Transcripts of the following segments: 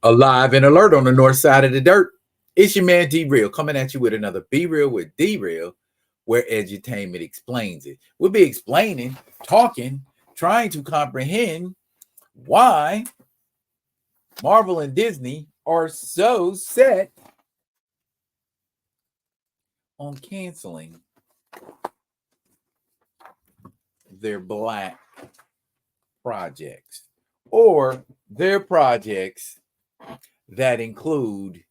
Alive and alert on the north side of the dirt. It's your man D Real coming at you with another Be Real with D Real, where edutainment explains it. We'll be explaining, talking, trying to comprehend why Marvel and Disney are so set on canceling their black projects or their projects that include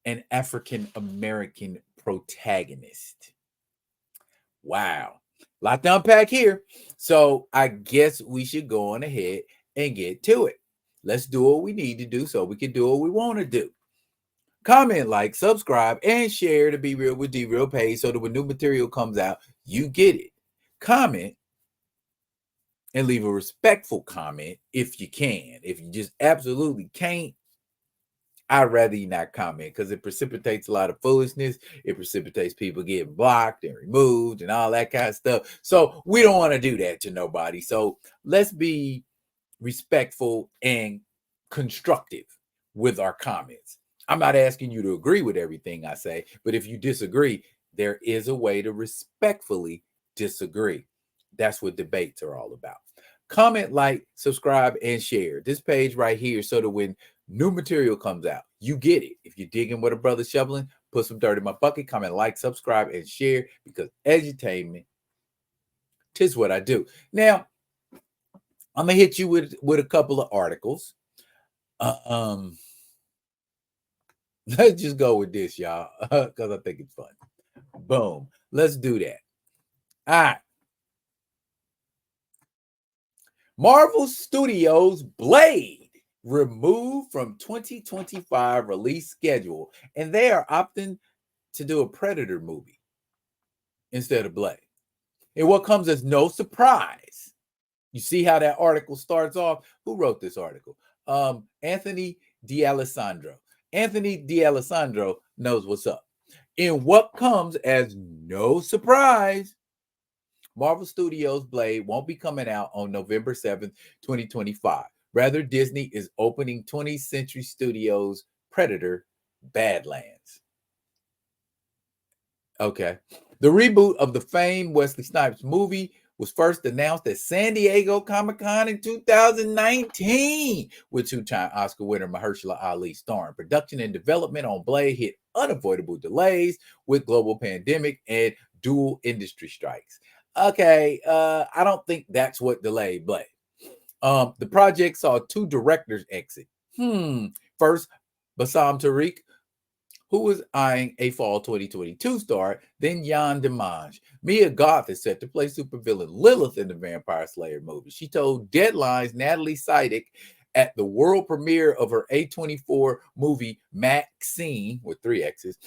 an African American protagonist. Wow. A lot to unpack here. So I guess we should go on ahead and get to it. Let's do what we need to do so we can do what we want to do. Comment, like, subscribe, and share to Be Real with D Real page so that when new material comes out, you get it. Comment and leave a respectful comment if you can. If you just absolutely can't, I'd rather you not comment because it precipitates a lot of foolishness. It precipitates people getting blocked and removed and all that kind of stuff. So we don't want to do that to nobody. So let's be respectful and constructive with our comments. I'm not asking you to agree with everything I say, but if you disagree, there is a way to respectfully disagree. That's what debates are all about. Comment, like, subscribe, and share this page right here so that when new material comes out, you get it. If you're digging what a brother's shoveling, put some dirt in my bucket. Comment, like, subscribe, and share because edutainment is what I do. Now, I'm gonna hit you with a couple of articles. Let's just go with this, y'all, because I think it's fun. Boom. Let's do that. All right. Marvel Studios' Blade removed from 2025 release schedule, and they are opting to do a Predator movie instead of Blade. And what comes as no surprise, you see how that article starts off? Who wrote this article? Anthony D'Alessandro. Anthony D'Alessandro knows what's up. In what comes as no surprise, Marvel Studios' Blade won't be coming out on November 7th, 2025. Rather, Disney is opening 20th Century Studios' Predator Badlands. Okay. The reboot of the famed Wesley Snipes movie was first announced at San Diego Comic-Con in 2019 with two-time Oscar winner Mahershala Ali starring. Production and development on Blade hit unavoidable delays with global pandemic and dual industry strikes. Okay, I don't think that's what delayed Blade. The project saw two directors exit. First, Bassam Tariq, who was eyeing a fall 2022 start, then Jan Dimanche. Mia Goth is set to play supervillain Lilith in the Vampire Slayer movie. She told Deadline's Natalie Sidick at the world premiere of her A24 movie Maxine, with 3 X's,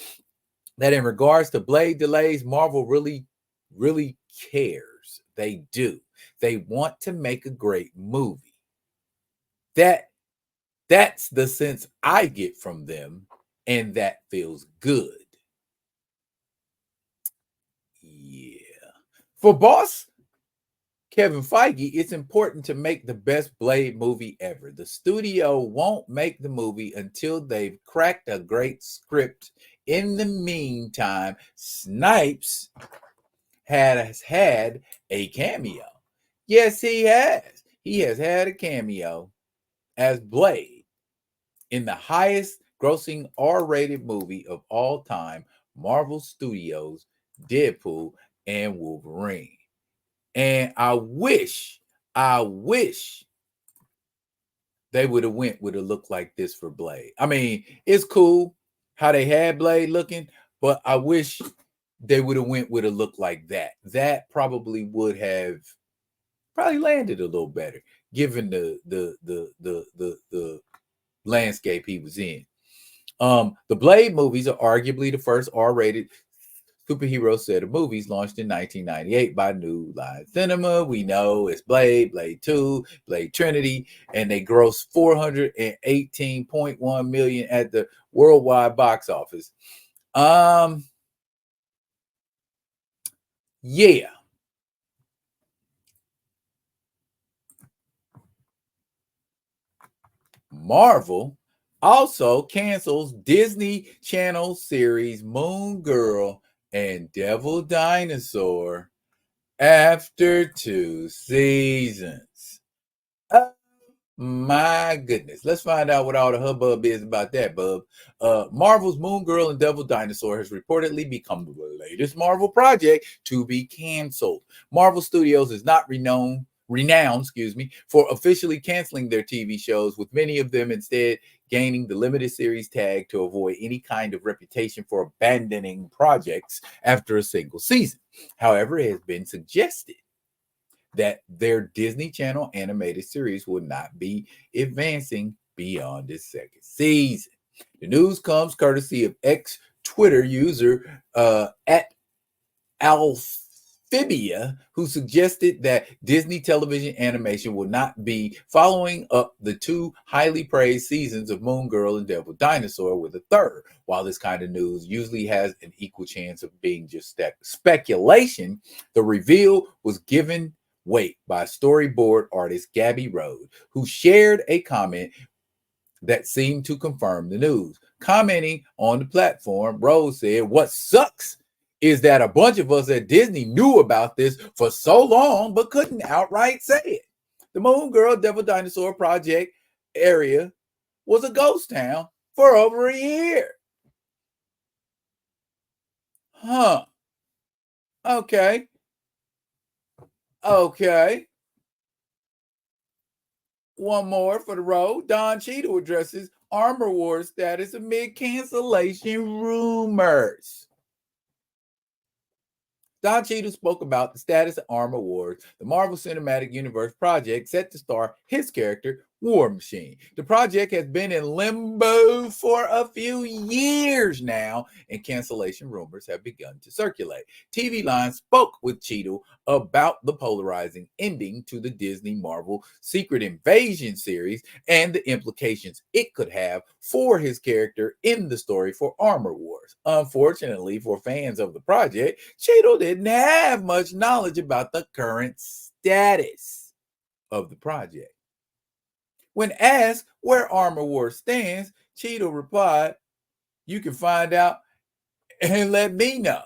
that in regards to Blade delays, Marvel really cares. They do. They want to make a great movie. That's the sense I get from them, and that feels good. Yeah. For boss Kevin Feige, it's important to make the best Blade movie ever. The studio won't make the movie until they've cracked a great script. In the meantime, Snipes has had a cameo. Yes, he has. He has had a cameo as Blade in the highest grossing R-rated movie of all time, Marvel Studios' Deadpool and Wolverine. And I wish they would have went with a look like this for Blade. I mean, it's cool how they had Blade looking, but I wish they would have went with a look like that. That probably would have landed a little better given the landscape he was in. The Blade movies are arguably the first R-rated superhero set of movies launched in 1998 by New Line Cinema. We know it's Blade, Blade 2, Blade Trinity, and they grossed $418.1 million at the worldwide box office. Yeah. Marvel also cancels Disney Channel series Moon Girl and Devil Dinosaur after 2 seasons. My goodness. Let's find out what all the hubbub is about that, bub. Marvel's Moon Girl and Devil Dinosaur has reportedly become the latest Marvel project to be canceled. Marvel Studios is not renowned, for officially canceling their TV shows, with many of them instead gaining the limited series tag to avoid any kind of reputation for abandoning projects after a single season. However, it has been suggested that their Disney Channel animated series will not be advancing beyond this second season. The news comes courtesy of ex-Twitter user at Alphibia, who suggested that Disney television animation will not be following up the 2 highly praised seasons of Moon Girl and Devil Dinosaur with a third. While this kind of news usually has an equal chance of being just speculation, the reveal was given weight by storyboard artist Gabby Road, who shared a comment that seemed to confirm the news. Commenting on the platform, Rose said, "What sucks is that a bunch of us at Disney knew about this for so long but couldn't outright say it. The Moon Girl Devil Dinosaur project area was a ghost town for over a year." Huh. Okay. One more for the road. Don Cheadle addresses Armor Wars status amid cancellation rumors. Don Cheadle spoke about the status of Armor Wars, the Marvel Cinematic Universe project set to star his character, War Machine. The project has been in limbo for a few years now, and cancellation rumors have begun to circulate. TV Line spoke with Cheadle about the polarizing ending to the Disney Marvel Secret Invasion series and the implications it could have for his character in the story for Armor Wars. Unfortunately for fans of the project, Cheadle didn't have much knowledge about the current status of the project. When asked where Armor Wars stands, Cheadle replied, "You can find out and let me know."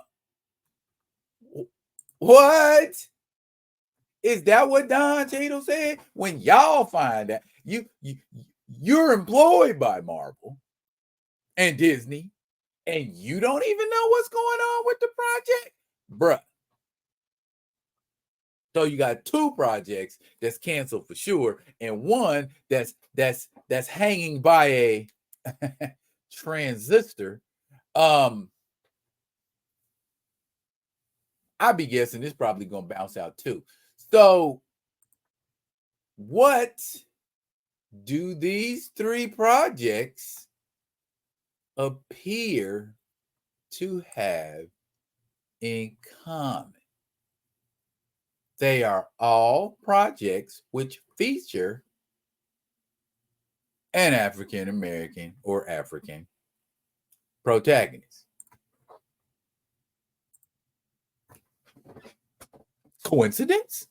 What? Is that what Don Cheadle said? When y'all find out, you're employed by Marvel and Disney, and you don't even know what's going on with the project, bruh. So you got 2 projects that's canceled for sure, and one that's hanging by a transistor. I'd be guessing it's probably gonna bounce out too. So, what do these 3 projects appear to have in common? They are all projects which feature an African American or African protagonist. Coincidence?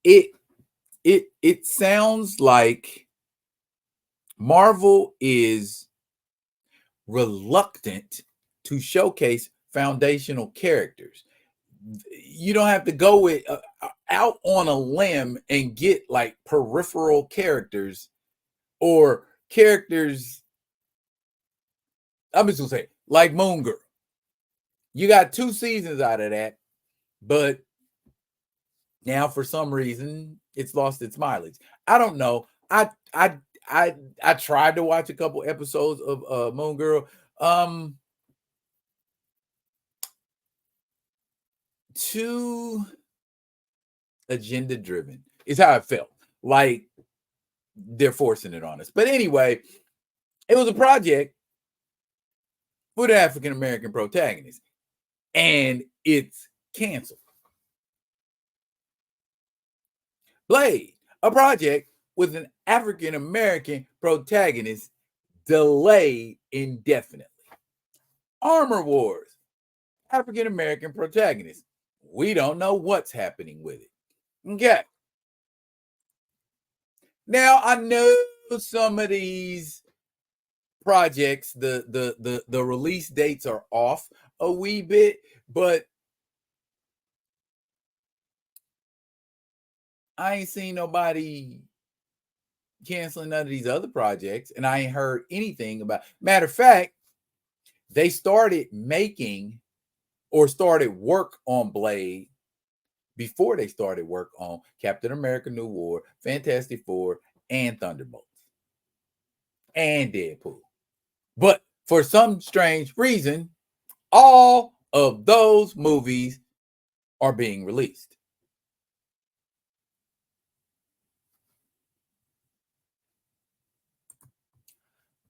It sounds like Marvel is reluctant to showcase foundational characters. You don't have to go with out on a limb and get like peripheral characters or characters. I'm just gonna say like Moon Girl. You got 2 seasons out of that, but now for some reason it's lost its mileage. I don't know. I tried to watch a couple episodes of Moon Girl. Too agenda driven is how I felt. Like they're forcing it on us. But anyway, it was a project with an African American protagonist, and it's canceled. Blade, a project with an African American protagonist, delayed indefinitely. Armor Wars, African American protagonist. We don't know what's happening with it. Okay. Now I know some of these projects, the release dates are off a wee bit, but I ain't seen nobody canceling none of these other projects, and I ain't heard anything about. Matter of fact, they started making or started work on Blade before they started work on Captain America: New War, Fantastic Four, and Thunderbolts, and Deadpool. But for some strange reason, all of those movies are being released.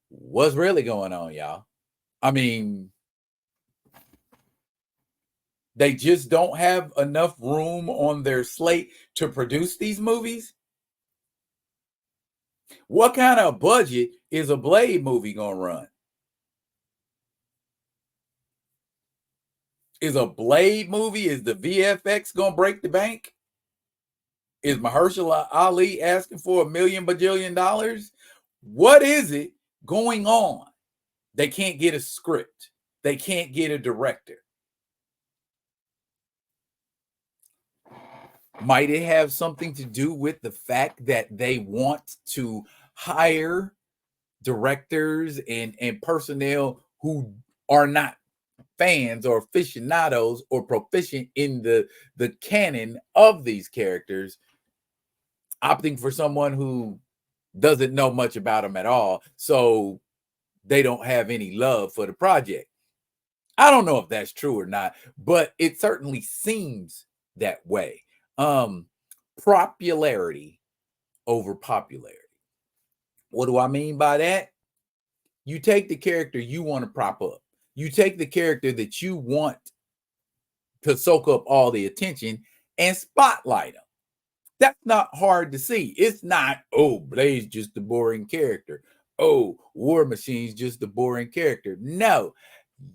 What's really going on, y'all? I mean, they just don't have enough room on their slate to produce these movies. What kind of budget is a Blade movie gonna run? Is a Blade movie, is the VFX gonna break the bank? Is Mahershala Ali asking for $1 million bajillion dollars? What is it going on? They can't get a script. They can't get a director. Might it have something to do with the fact that they want to hire directors and personnel who are not fans or aficionados or proficient in the canon of these characters, opting for someone who doesn't know much about them at all, so they don't have any love for the project? I don't know if that's true or not, but it certainly seems that way. Popularity over popularity. What do I mean by that? You take the character you want to prop up. You take the character that you want to soak up all the attention and spotlight them. That's not hard to see. It's not, oh, Blaze just a boring character. Oh, War Machine's just a boring character. No,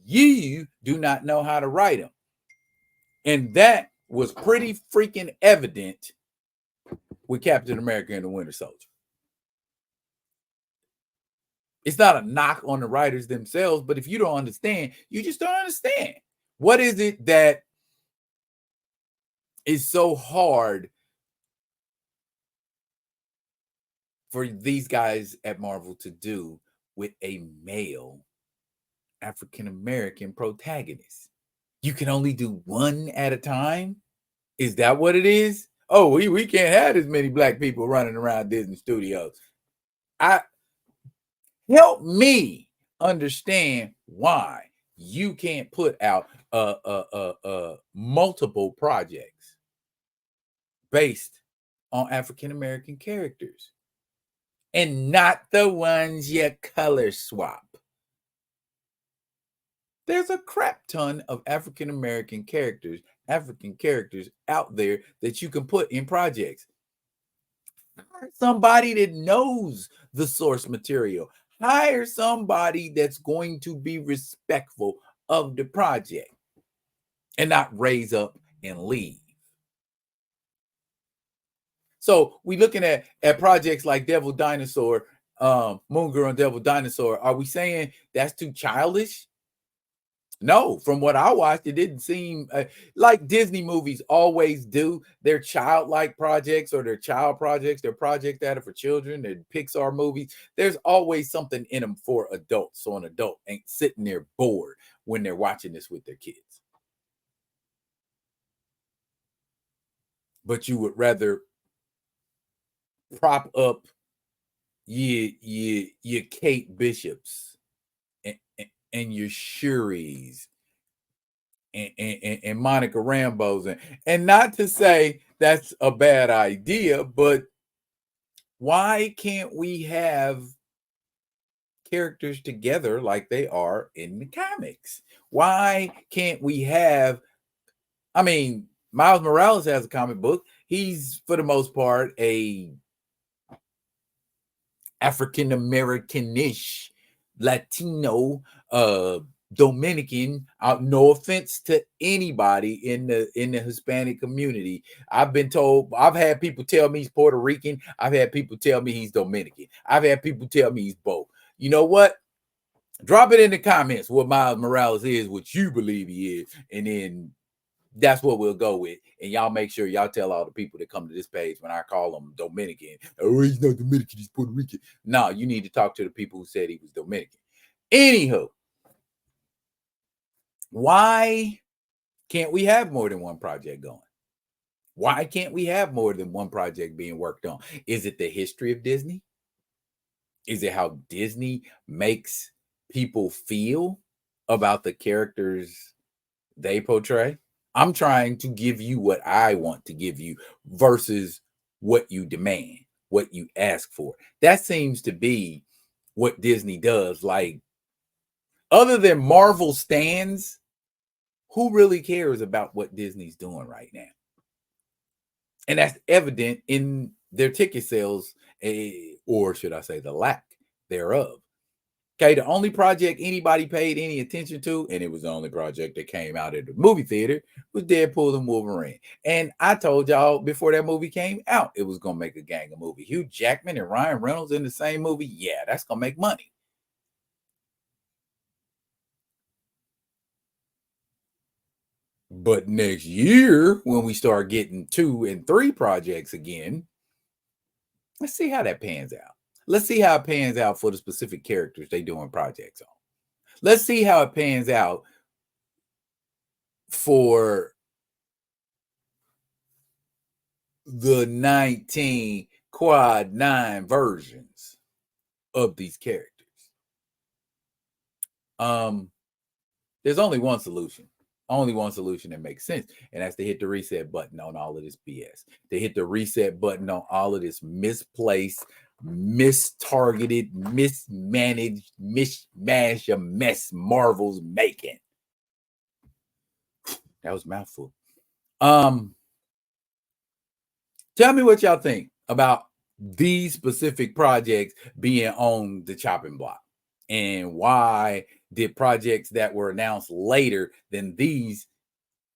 you do not know how to write them. And that was pretty freaking evident with Captain America and the Winter Soldier. It's not a knock on the writers themselves, but if you don't understand, you just don't understand. What is it that is so hard for these guys at Marvel to do with a male African American protagonist? You can only do one at a time? Is that what it is? Oh, we can't have as many black people running around Disney Studios. Help me understand why you can't put out multiple projects based on African American characters and not the ones you color swap. There's a crap ton of African American characters, African characters out there that you can put in projects. Hire somebody that knows the source material. Hire somebody that's going to be respectful of the project and not raise up and leave. So we looking at projects like Devil Dinosaur, Moon Girl and Devil Dinosaur. Are we saying that's too childish? No, from what I watched, it didn't seem like Disney movies always do. Their childlike projects or their child projects, their projects that are for children, their Pixar movies. There's always something in them for adults. So an adult ain't sitting there bored when they're watching this with their kids. But you would rather prop up your Kate Bishops and your Shuris and Monica Rambeau's, and not to say that's a bad idea, but why can't we have characters together like they are in the comics? Why can't we have, I mean, Miles Morales has a comic book. He's for the most part a African American-ish Latino Dominican. No offense to anybody in the Hispanic community. I've been told, I've had people tell me he's Puerto Rican. I've had people tell me he's Dominican. I've had people tell me he's both. You know what? Drop it in the comments what Miles Morales is, what you believe he is, and then that's what we'll go with. And y'all make sure y'all tell all the people that come to this page when I call them Dominican. Oh, he's not Dominican, he's Puerto Rican. No, you need to talk to the people who said he was Dominican. Anywho, why can't we have more than one project going? Why can't we have more than one project being worked on? Is it the history of Disney? Is it how Disney makes people feel about the characters they portray? I'm trying to give you what I want to give you versus what you demand, what you ask for. That seems to be what Disney does. Like, other than Marvel stands, who really cares about what Disney's doing right now? And that's evident in their ticket sales, or should I say the lack thereof. Okay, the only project anybody paid any attention to, and it was the only project that came out at the movie theater, was Deadpool and Wolverine. And I told y'all before that movie came out, it was going to make a gang of movie. Hugh Jackman and Ryan Reynolds in the same movie, yeah, that's going to make money. But next year, when we start getting 2 and 3 projects again, let's see how that pans out. Let's see how it pans out for the specific characters they doing projects on. Let's see how it pans out for the 19 quad 9 versions of these characters. There's only one solution. Only one solution that makes sense, and that's to hit the reset button on all of this BS. To hit the reset button on all of this misplaced, mistargeted, mismanaged, mishmash of mess Marvel's making. That was a mouthful. Tell me what y'all think about these specific projects being on the chopping block, and why did projects that were announced later than these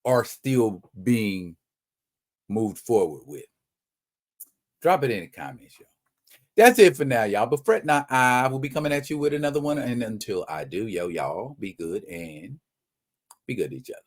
are still being moved forward with. Drop it in the comments, y'all. That's it for now, y'all. But fret not, I will be coming at you with another one. And until I do, y'all be good and be good to each other.